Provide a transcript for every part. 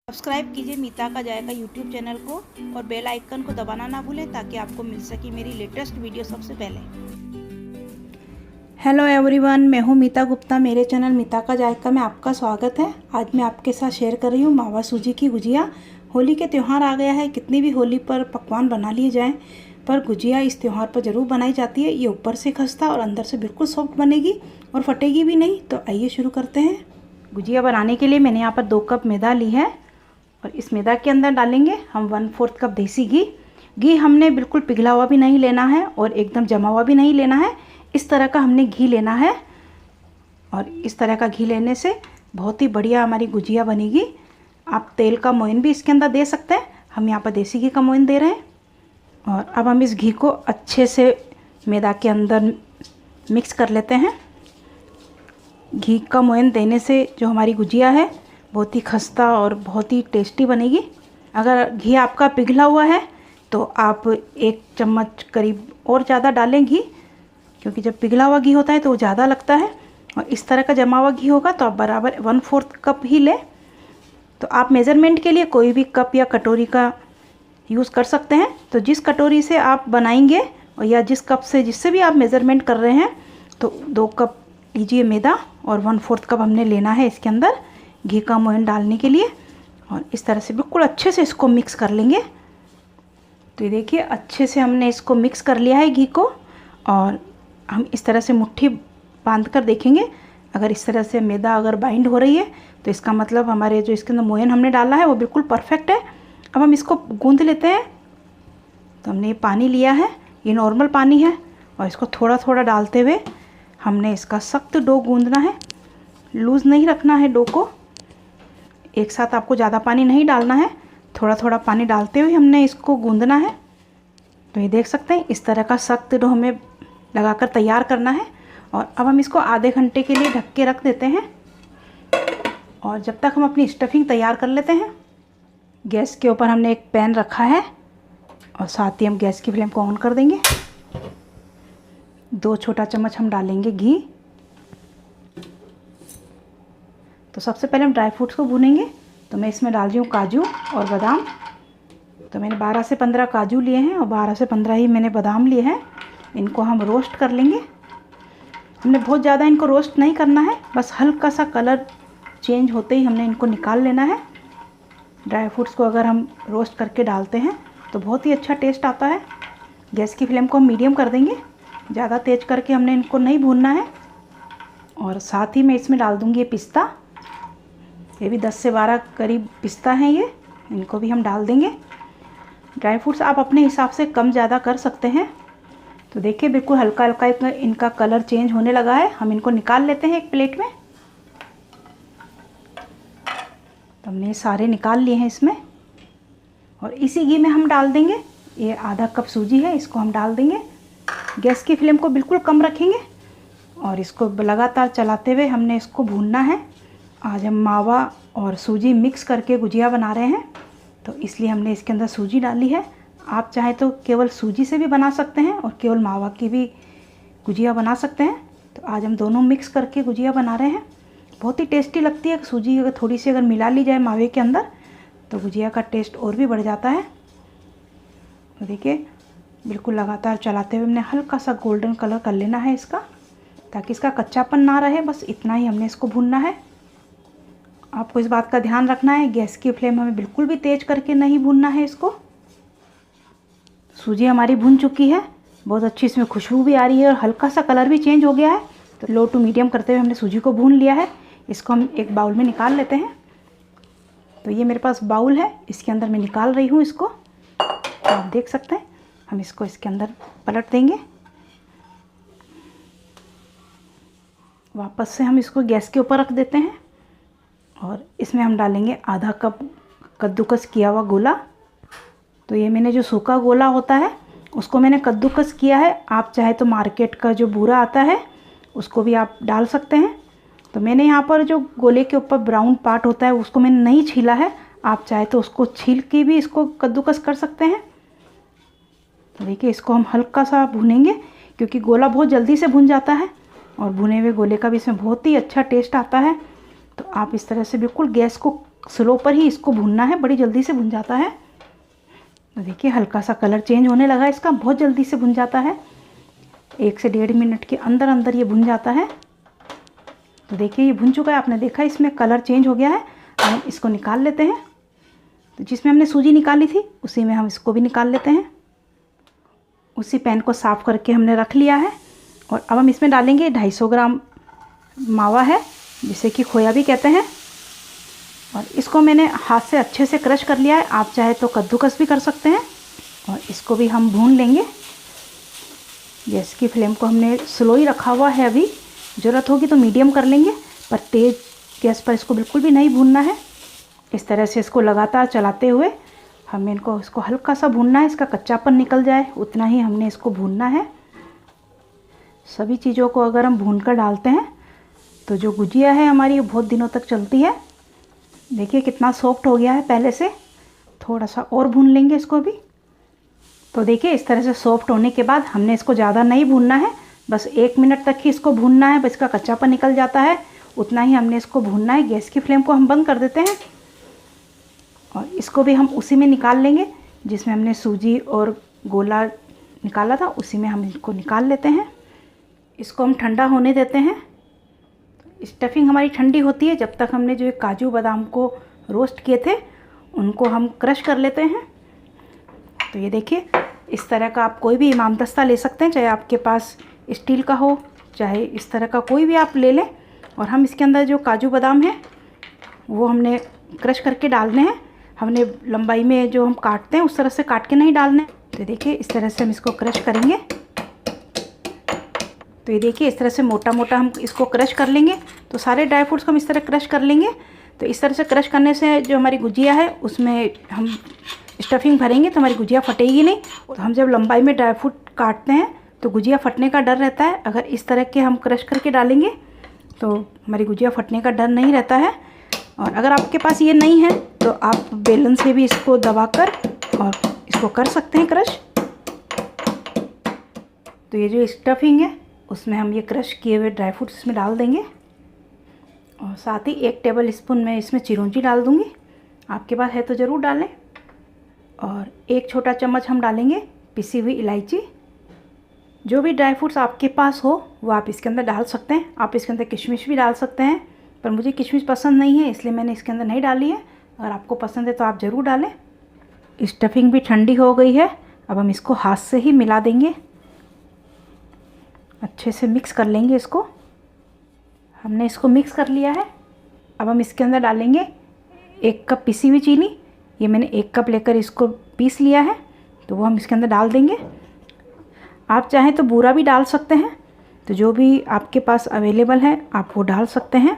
Subscribe कीजिए मीता का जायका YouTube channel को और बेल आइकन को दबाना ना भूलें ताकि आपको मिल सके मेरी लेटेस्ट वीडियो सबसे पहले। हेलो एवरीवन, मैं हूँ मीता गुप्ता। मेरे चैनल मीता का जायका में आपका स्वागत है। आज मैं आपके साथ शेयर कर रही हूँ मावा सूजी की गुजिया। होली के त्यौहार आ गया है, कितनी भी होली पर पकवान बना लिए जाएँ पर गुजिया इस त्यौहार पर ज़रूर बनाई जाती है। ये ऊपर से खस्ता और अंदर से बिल्कुल सॉफ्ट बनेगी और फटेगी भी नहीं। तो आइए शुरू करते हैं। गुजिया बनाने के लिए मैंने यहाँ पर 2 कप मैदा ली है और इस मैदा के अंदर डालेंगे हम 1/4 कप देसी घी। घी हमने बिल्कुल पिघला हुआ भी नहीं लेना है और एकदम जमा हुआ भी नहीं लेना है। इस तरह का हमने घी लेना है और इस तरह का घी लेने से बहुत ही बढ़िया हमारी गुजिया बनेगी। आप तेल का मोयन भी इसके अंदर दे सकते हैं, हम यहाँ पर देसी घी का मोयन दे रहे हैं। और अब हम इस घी को अच्छे से मैदा के अंदर मिक्स कर लेते हैं। घी का मोयन देने से जो हमारी गुजिया है बहुत ही खस्ता और बहुत ही टेस्टी बनेगी। अगर घी आपका पिघला हुआ है तो आप 1 चम्मच करीब और ज़्यादा डालें घी, क्योंकि जब पिघला हुआ घी होता है तो वो ज़्यादा लगता है। और इस तरह का जमा हुआ घी होगा तो आप बराबर 1/4 कप ही लें। तो आप मेज़रमेंट के लिए कोई भी कप या कटोरी का यूज़ कर सकते हैं। तो जिस कटोरी से आप बनाएंगे और या जिस कप से जिससे भी आप मेज़रमेंट कर रहे हैं तो 2 कप लीजिए मैदा और 1/4 कप हमने लेना है इसके अंदर घी का मोयन डालने के लिए। और इस तरह से बिल्कुल अच्छे से इसको मिक्स कर लेंगे। तो ये देखिए अच्छे से हमने इसको मिक्स कर लिया है घी को। और हम इस तरह से मुट्ठी बांध कर देखेंगे। अगर इस तरह से मैदा अगर बाइंड हो रही है तो इसका मतलब हमारे जो इसके अंदर मोयन हमने डाला है वो बिल्कुल परफेक्ट है। अब हम इसको गूंद लेते हैं। तो हमने ये पानी लिया है, ये नॉर्मल पानी है और इसको थोड़ा थोड़ा डालते हुए हमने इसका सख्त डो गूंदना है। लूज़ नहीं रखना है डो को, एक साथ आपको ज़्यादा पानी नहीं डालना है, थोड़ा थोड़ा पानी डालते हुए हमने इसको गूंदना है। तो ये देख सकते हैं इस तरह का सख्त डो हमें लगाकर तैयार करना है। और अब हम इसको आधे घंटे के लिए ढक के रख देते हैं। और जब तक हम अपनी स्टफिंग तैयार कर लेते हैं, गैस के ऊपर हमने एक पैन रखा है और साथ ही हम गैस की फ्लेम को ऑन कर देंगे। 2 छोटा चम्मच हम डालेंगे घी। तो सबसे पहले हम ड्राई फ्रूट्स को भूनेंगे। तो मैं इसमें डाल रही हूँ काजू और बादाम। तो मैंने 12 से 15 काजू लिए हैं और 12 से 15 ही मैंने बादाम लिए हैं। इनको हम रोस्ट कर लेंगे। हमने बहुत ज़्यादा इनको रोस्ट नहीं करना है, बस हल्का सा कलर चेंज होते ही हमने इनको निकाल लेना है। ड्राई फ्रूट्स को अगर हम रोस्ट करके डालते हैं तो बहुत ही अच्छा टेस्ट आता है। गैस की फ्लेम को हम मीडियम कर देंगे, ज़्यादा तेज़ करके हमने इनको नहीं भूनना है। और साथ ही मैं इसमें डाल दूँगी ये पिस्ता। ये भी 10 से 12 करीब पिस्ता हैं ये, इनको भी हम डाल देंगे। ड्राई फ्रूट्स आप अपने हिसाब से कम ज़्यादा कर सकते हैं। तो देखिए बिल्कुल हल्का हल्का इनका कलर चेंज होने लगा है। हम इनको निकाल लेते हैं एक प्लेट में। तो हमने सारे निकाल लिए हैं इसमें। और इसी घी में हम डाल देंगे ये आधा कप सूजी है, इसको हम डाल देंगे। गैस की फ्लेम को बिल्कुल कम रखेंगे और इसको लगातार चलाते हुए हमने इसको भूनना है। आज हम मावा और सूजी मिक्स करके गुजिया बना रहे हैं, तो इसलिए हमने इसके अंदर सूजी डाली है। आप चाहें तो केवल सूजी से भी बना सकते हैं और केवल मावा की भी गुजिया बना सकते हैं। तो आज हम दोनों मिक्स करके गुजिया बना रहे हैं। बहुत ही टेस्टी लगती है। सूजी अगर थोड़ी सी अगर मिला ली जाए मावे के अंदर तो गुजिया का टेस्ट और भी बढ़ जाता है। तो देखिए बिल्कुल लगातार चलाते हुए हमने हल्का सा गोल्डन कलर कर लेना है इसका, ताकि इसका कच्चापन ना रहे। बस इतना ही हमने इसको भूनना है। आपको इस बात का ध्यान रखना है, गैस की फ्लेम हमें बिल्कुल भी तेज़ करके नहीं भूनना है इसको। सूजी हमारी भून चुकी है, बहुत अच्छी इसमें खुशबू भी आ रही है और हल्का सा कलर भी चेंज हो गया है। तो लो टू मीडियम करते हुए हमने सूजी को भून लिया है। इसको हम एक बाउल में निकाल लेते हैं। तो ये मेरे पास बाउल है, इसके अंदर मैं निकाल रही हूँ इसको। तो आप देख सकते हैं हम इसको इसके अंदर पलट देंगे। वापस से हम इसको गैस के ऊपर रख देते हैं और इसमें हम डालेंगे आधा कप कद्दूकस किया हुआ गोला। तो ये मैंने जो सूखा गोला होता है उसको मैंने कद्दूकस किया है। आप चाहे तो मार्केट का जो बूरा आता है उसको भी आप डाल सकते हैं। तो मैंने यहाँ पर जो गोले के ऊपर ब्राउन पार्ट होता है उसको मैंने नहीं छीला है। आप चाहे तो उसको छील के भी इसको कद्दूकस कर सकते हैं। तो देखिए इसको हम हल्का सा भूनेंगे, क्योंकि गोला बहुत जल्दी से भुन जाता है और भुने हुए गोले का भी इसमें बहुत ही अच्छा टेस्ट आता है। तो आप इस तरह से बिल्कुल गैस को स्लो पर ही इसको भूनना है, बड़ी जल्दी से भुन जाता है। तो देखिए हल्का सा कलर चेंज होने लगा इसका, बहुत जल्दी से भुन जाता है, 1 से 1.5 मिनट के अंदर अंदर ये भुन जाता है। तो देखिए ये भुन चुका है, आपने देखा इसमें कलर चेंज हो गया है। अब हम इसको निकाल लेते हैं। तो जिसमें हमने सूजी निकाली थी उसी में हम इसको भी निकाल लेते हैं। उसी पैन को साफ़ करके हमने रख लिया है और अब हम इसमें डालेंगे 250 ग्राम मावा है, जिसे कि खोया भी कहते हैं। और इसको मैंने हाथ से अच्छे से क्रश कर लिया है, आप चाहे तो कद्दूकस भी कर सकते हैं। और इसको भी हम भून लेंगे। गैस की फ्लेम को हमने स्लो ही रखा हुआ है, अभी ज़रूरत होगी तो मीडियम कर लेंगे, पर तेज़ गैस पर इसको बिल्कुल भी नहीं भूनना है। इस तरह से इसको लगातार चलाते हुए हमें इसको हल्का सा भूनना है, इसका कच्चापन निकल जाए उतना ही हमने इसको भूनना है। सभी चीज़ों को अगर हम भून कर डालते हैं तो जो गुजिया है हमारी वो बहुत दिनों तक चलती है। देखिए कितना सॉफ्ट हो गया है पहले से। थोड़ा सा और भून लेंगे इसको भी। तो देखिए इस तरह से सॉफ्ट होने के बाद हमने इसको ज़्यादा नहीं भूनना है, बस 1 मिनट तक ही इसको भूनना है। बस इसका कच्चापन निकल जाता है उतना ही हमने इसको भूनना है। गैस की फ्लेम को हम बंद कर देते हैं और इसको भी हम उसी में निकाल लेंगे जिसमें हमने सूजी और गोला निकाला था, उसी में हम इसको निकाल लेते हैं। इसको हम ठंडा होने देते हैं। स्टफिंग हमारी ठंडी होती है, जब तक हमने जो काजू बादाम को रोस्ट किए थे उनको हम क्रश कर लेते हैं। तो ये देखिए इस तरह का आप कोई भी इमामदस्ता ले सकते हैं, चाहे आपके पास स्टील का हो चाहे इस तरह का कोई भी आप ले लें। और हम इसके अंदर जो काजू बादाम है वो हमने क्रश करके डालने हैं। हमने लंबाई में जो हम काटते हैं उस तरह से काट के नहीं डालने। तो देखिए इस तरह से हम इसको क्रश करेंगे। तो ये देखिए इस तरह से मोटा मोटा हम इसको क्रश कर लेंगे। तो सारे ड्राई फ्रूट्स को हम इस तरह क्रश कर लेंगे। तो इस तरह से क्रश करने से जो हमारी गुजिया है उसमें हम स्टफिंग भरेंगे तो हमारी गुजिया फटेगी नहीं। तो हम जब लंबाई में ड्राई फ्रूट काटते हैं तो गुजिया फटने का डर रहता है। अगर इस तरह के हम क्रश करके डालेंगे तो हमारी गुजिया फटने का डर नहीं रहता है। और अगर आपके पास ये नहीं है तो आप बेलन से भी इसको दबाकर और इसको कर सकते हैं क्रश। तो ये जो स्टफिंग है उसमें हम ये क्रश किए हुए ड्राई फ्रूट्स इसमें डाल देंगे और साथ ही 1 टेबल स्पून मैं इसमें चिरौंजी डाल दूँगी, आपके पास है तो ज़रूर डालें। और 1 छोटा चम्मच हम डालेंगे पिसी हुई इलायची। जो भी ड्राई फ्रूट्स आपके पास हो वो आप इसके अंदर डाल सकते हैं। आप इसके अंदर किशमिश भी डाल सकते हैं, पर मुझे किशमिश पसंद नहीं है इसलिए मैंने इसके अंदर नहीं डाली है। अगर आपको पसंद है तो आप ज़रूर डालें। स्टफिंग भी ठंडी हो गई है, अब हम इसको हाथ से ही मिला देंगे, अच्छे से मिक्स कर लेंगे इसको। हमने इसको मिक्स कर लिया है। अब हम इसके अंदर डालेंगे 1 कप पिसी हुई चीनी। ये मैंने 1 कप लेकर इसको पीस लिया है, तो वो हम इसके अंदर डाल देंगे। आप चाहें तो बूरा भी डाल सकते हैं, तो जो भी आपके पास अवेलेबल है आप वो डाल सकते हैं।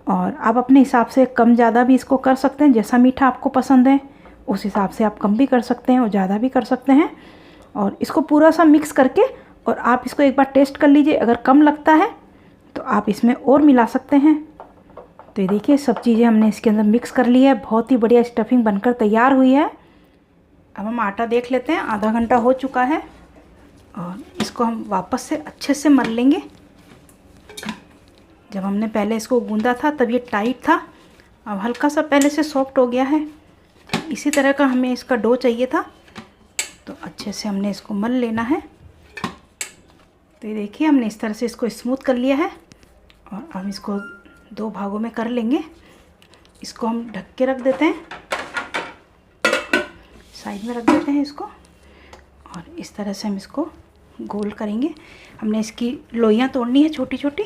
और आप अपने हिसाब से कम ज़्यादा भी इसको कर सकते हैं, जैसा मीठा आपको पसंद है उस हिसाब से आप कम भी कर सकते हैं और ज़्यादा भी कर सकते हैं। और इसको पूरा सा मिक्स करके और आप इसको एक बार टेस्ट कर लीजिए, अगर कम लगता है तो आप इसमें और मिला सकते हैं। तो ये देखिए सब चीज़ें हमने इसके अंदर मिक्स कर ली है, बहुत ही बढ़िया स्टफिंग बनकर तैयार हुई है। अब हम आटा देख लेते हैं, आधा घंटा हो चुका है और इसको हम वापस से अच्छे से मल लेंगे। जब हमने पहले इसको गूंदा था तब ये टाइट था, अब हल्का सा पहले से सॉफ्ट हो गया है। इसी तरह का हमें इसका डो चाहिए था, तो अच्छे से हमने इसको मल लेना है। तो ये देखिए हमने इस तरह से इसको स्मूथ कर लिया है और अब इसको 2 भागों में कर लेंगे। इसको हम ढक के रख देते हैं, साइड में रख देते हैं इसको और इस तरह से हम इसको गोल करेंगे। हमने इसकी लोइयाँ तोड़नी है छोटी छोटी,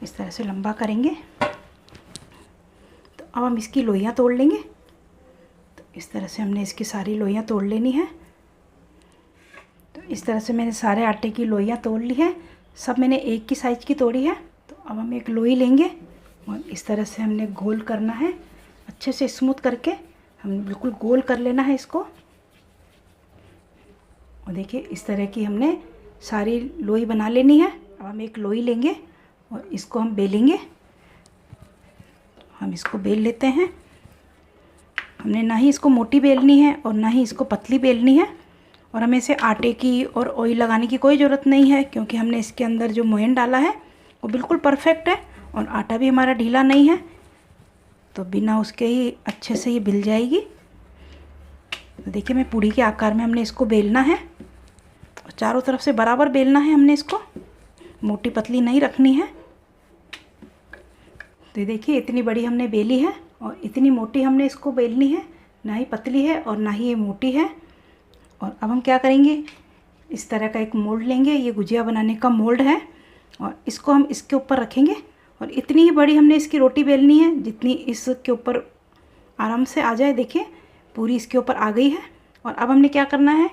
इस तरह से लंबा करेंगे। तो अब हम इसकी लोइयाँ तोड़ लेंगे। तो इस तरह से हमने इसकी सारी लोइयाँ तोड़ लेनी है। तो इस तरह से मैंने सारे आटे की लोइयाँ तोड़ ली है, सब मैंने एक की साइज़ की तोड़ी है। तो अब हम एक लोई लेंगे और इस तरह से हमने गोल करना है, अच्छे से स्मूथ करके हम बिल्कुल गोल कर लेना है इसको। और देखिए इस तरह की हमने सारी लोई बना लेनी है। अब हम एक लोई लेंगे और इसको हम बेलेंगे। हम इसको बेल लेते हैं। हमने ना ही इसको मोटी बेलनी है और ना ही इसको पतली बेलनी है। और हमें इसे आटे की और ऑयल लगाने की कोई ज़रूरत नहीं है, क्योंकि हमने इसके अंदर जो मोयन डाला है वो बिल्कुल परफेक्ट है और आटा भी हमारा ढीला नहीं है, तो बिना उसके ही अच्छे से ये बिल जाएगी। तो देखिए मैं पूड़ी के आकार में हमने इसको बेलना है और चारों तरफ से बराबर बेलना है हमने इसको, मोटी पतली नहीं रखनी है। तो देखिए इतनी बड़ी हमने बेली है और इतनी मोटी हमने इसको बेलनी है, ना ही पतली है और ना ही ये मोटी है। और अब हम क्या करेंगे, इस तरह का एक मोल्ड लेंगे, ये गुजिया बनाने का मोल्ड है, और इसको हम इसके ऊपर रखेंगे। और इतनी ही बड़ी हमने इसकी रोटी बेलनी है जितनी इसके ऊपर आराम से आ जाए। देखिए पूरी इसके ऊपर आ गई है। और अब हमने क्या करना है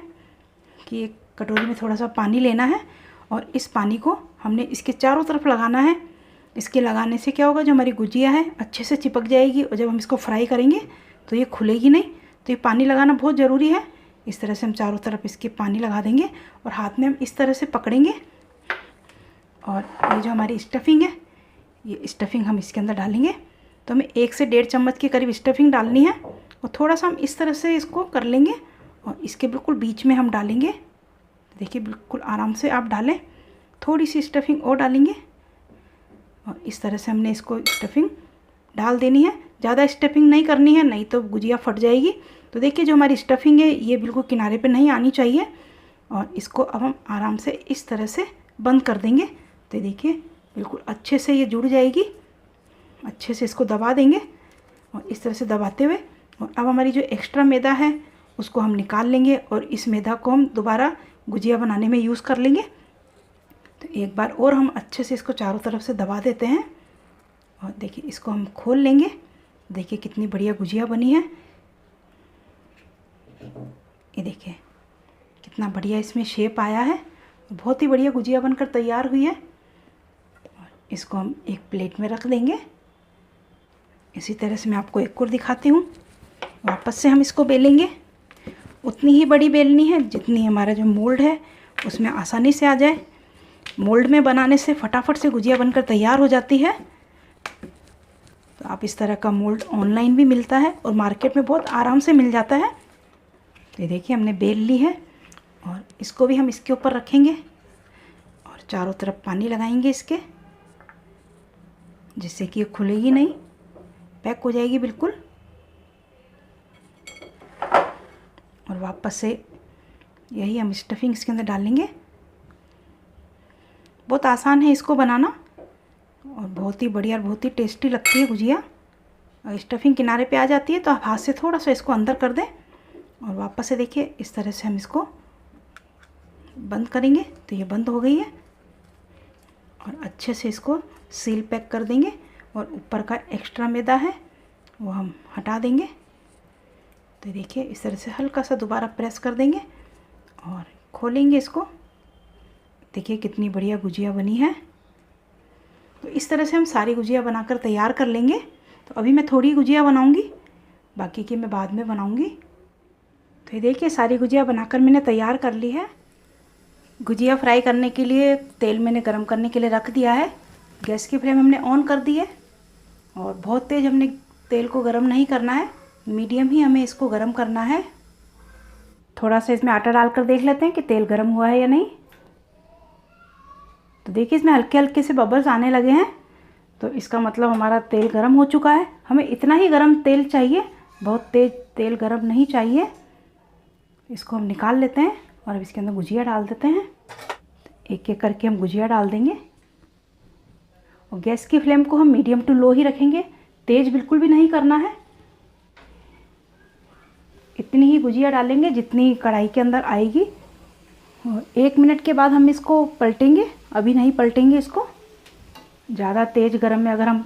कि एक कटोरी में थोड़ा सा पानी लेना है और इस पानी को हमने इसके चारों तरफ लगाना है। इसके लगाने से क्या होगा, जो हमारी गुजिया है अच्छे से चिपक जाएगी और जब हम इसको फ्राई करेंगे तो ये खुलेगी नहीं। तो ये पानी लगाना बहुत ज़रूरी है। इस तरह से हम चारों तरफ इसके पानी लगा देंगे और हाथ में हम इस तरह से पकड़ेंगे। और ये जो हमारी स्टफिंग है, ये स्टफिंग हम इसके अंदर डालेंगे। तो हमें 1 से 1.5 चम्मच के करीब स्टफिंग डालनी है और थोड़ा सा हम इस तरह से इसको कर लेंगे और इसके बिल्कुल बीच में हम डालेंगे। देखिए बिल्कुल आराम से आप डालें, थोड़ी सी स्टफिंग और डालेंगे और इस तरह से हमने इसको स्टफिंग डाल देनी है। ज़्यादा स्टफिंग नहीं करनी है, नहीं तो गुजिया फट जाएगी। तो देखिए जो हमारी स्टफिंग है ये बिल्कुल किनारे पे नहीं आनी चाहिए। और इसको अब हम आराम से इस तरह से बंद कर देंगे। तो देखिए बिल्कुल अच्छे से ये जुड़ जाएगी। अच्छे से इसको दबा देंगे और इस तरह से दबाते हुए, और अब हमारी जो एक्स्ट्रा मैदा है उसको हम निकाल लेंगे और इस मैदा को हम दोबारा गुजिया बनाने में यूज़ कर लेंगे। तो एक बार और हम अच्छे से इसको चारों तरफ से दबा देते हैं और देखिए इसको हम खोल लेंगे। देखिए कितनी बढ़िया गुजिया बनी है। ये देखिए कितना बढ़िया इसमें शेप आया है, बहुत ही बढ़िया गुजिया बनकर तैयार हुई है। और इसको हम एक प्लेट में रख देंगे। इसी तरह से मैं आपको एक और दिखाती हूँ। वापस से हम इसको बेलेंगे, उतनी ही बड़ी बेलनी है जितनी हमारा जो मोल्ड है उसमें आसानी से आ जाए। मोल्ड में बनाने से फटाफट से गुजिया बनकर तैयार हो जाती है। तो आप इस तरह का मोल्ड ऑनलाइन भी मिलता है और मार्केट में बहुत आराम से मिल जाता है। तो ये देखिए हमने बेल ली है और इसको भी हम इसके ऊपर रखेंगे और चारों तरफ पानी लगाएंगे इसके, जिससे कि ये खुलेगी नहीं, पैक हो जाएगी बिल्कुल। और वापस से यही हम स्टफिंग इसके अंदर डालेंगे। बहुत आसान है इसको बनाना और बहुत ही बढ़िया और बहुत ही टेस्टी लगती है गुजिया। और स्टफिंग किनारे पे आ जाती है तो आप हाथ से थोड़ा सा इसको अंदर कर दें और वापस से देखिए इस तरह से हम इसको बंद करेंगे। तो ये बंद हो गई है और अच्छे से इसको सील पैक कर देंगे और ऊपर का एक्स्ट्रा मैदा है वो हम हटा देंगे। तो देखिए इस तरह से हल्का सा दोबारा प्रेस कर देंगे और खोलेंगे इसको। देखिए कितनी बढ़िया गुजिया बनी है। तो इस तरह से हम सारी गुजिया बनाकर तैयार कर लेंगे। तो अभी मैं थोड़ी गुजिया बनाऊंगी, बाकी की मैं बाद में बनाऊंगी। तो ये देखिए सारी गुजिया बनाकर मैंने तैयार कर ली है। गुजिया फ्राई करने के लिए तेल मैंने गरम करने के लिए रख दिया है। गैस की फ्लेम हमने ऑन कर दी है और बहुत तेज़ हमने तेल को गरम नहीं करना है, मीडियम ही हमें इसको गरम करना है। थोड़ा सा इसमें आटा डालकर देख लेते हैं कि तेल गरम हुआ है या नहीं। तो देखिए इसमें हल्के हल्के से बबल्स आने लगे हैं, तो इसका मतलब हमारा तेल गरम हो चुका है। हमें इतना ही गरम तेल चाहिए, बहुत तेज़ तेल गरम नहीं चाहिए। इसको हम निकाल लेते हैं और अब इसके अंदर गुजिया डाल देते हैं। एक एक करके हम गुजिया डाल देंगे और गैस की फ्लेम को हम मीडियम टू लो ही रखेंगे, तेज़ बिल्कुल भी नहीं करना है। इतनी ही गुजिया डालेंगे जितनी कढ़ाई के अंदर आएगी। और 1 मिनट के बाद हम इसको पलटेंगे, अभी नहीं पलटेंगे इसको। ज़्यादा तेज़ गरम में अगर हम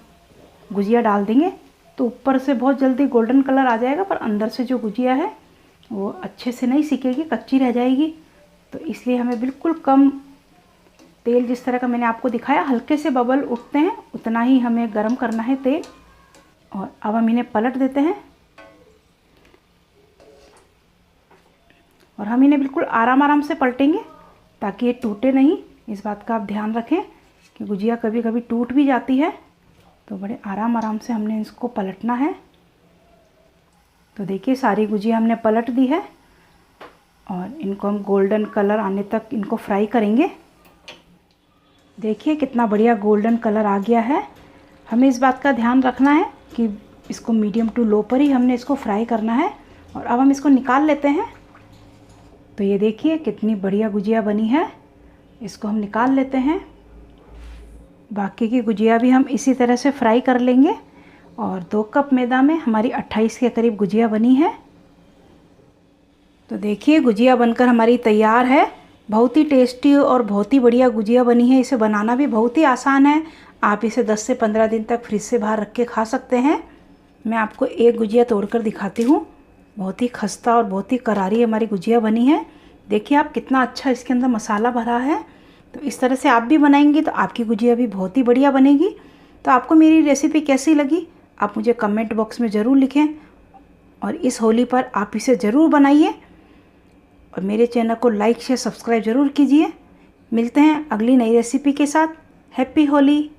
गुजिया डाल देंगे तो ऊपर से बहुत जल्दी गोल्डन कलर आ जाएगा, पर अंदर से जो गुजिया है वो अच्छे से नहीं सिकेगी, कच्ची रह जाएगी। तो इसलिए हमें बिल्कुल कम तेल, जिस तरह का मैंने आपको दिखाया, हल्के से बबल उठते हैं उतना ही हमें गरम करना है तेल। और अब हम इन्हें पलट देते हैं और हम इन्हें बिल्कुल आराम आराम से पलटेंगे ताकि ये टूटे नहीं। इस बात का आप ध्यान रखें कि गुजिया कभी कभी टूट भी जाती है, तो बड़े आराम आराम से हमने इसको पलटना है। तो देखिए सारी गुजिया हमने पलट दी है और इनको हम गोल्डन कलर आने तक इनको फ्राई करेंगे। देखिए कितना बढ़िया गोल्डन कलर आ गया है। हमें इस बात का ध्यान रखना है कि इसको मीडियम टू लो पर ही हमने इसको फ्राई करना है। और अब हम इसको निकाल लेते हैं। तो ये देखिए कितनी बढ़िया गुजिया बनी है। इसको हम निकाल लेते हैं। बाकी की गुजिया भी हम इसी तरह से फ्राई कर लेंगे। और 2 कप मैदा में हमारी 28 के करीब गुजिया बनी है। तो देखिए गुजिया बनकर हमारी तैयार है। बहुत ही टेस्टी और बहुत ही बढ़िया गुजिया बनी है। इसे बनाना भी बहुत ही आसान है। आप इसे 10 से 15 दिन तक फ्रिज से बाहर रख के खा सकते हैं। मैं आपको एक गुजिया तोड़कर दिखाती हूँ। बहुत ही खस्ता और बहुत ही करारी हमारी गुजिया बनी है। देखिए आप कितना अच्छा इसके अंदर मसाला भरा है। तो इस तरह से आप भी बनाएंगी तो आपकी गुजिया भी बहुत ही बढ़िया बनेगी। तो आपको मेरी रेसिपी कैसी लगी आप मुझे कमेंट बॉक्स में ज़रूर लिखें। और इस होली पर आप इसे ज़रूर बनाइए। और मेरे चैनल को लाइक शेयर सब्सक्राइब ज़रूर कीजिए। मिलते हैं अगली नई रेसिपी के साथ। हैप्पी होली।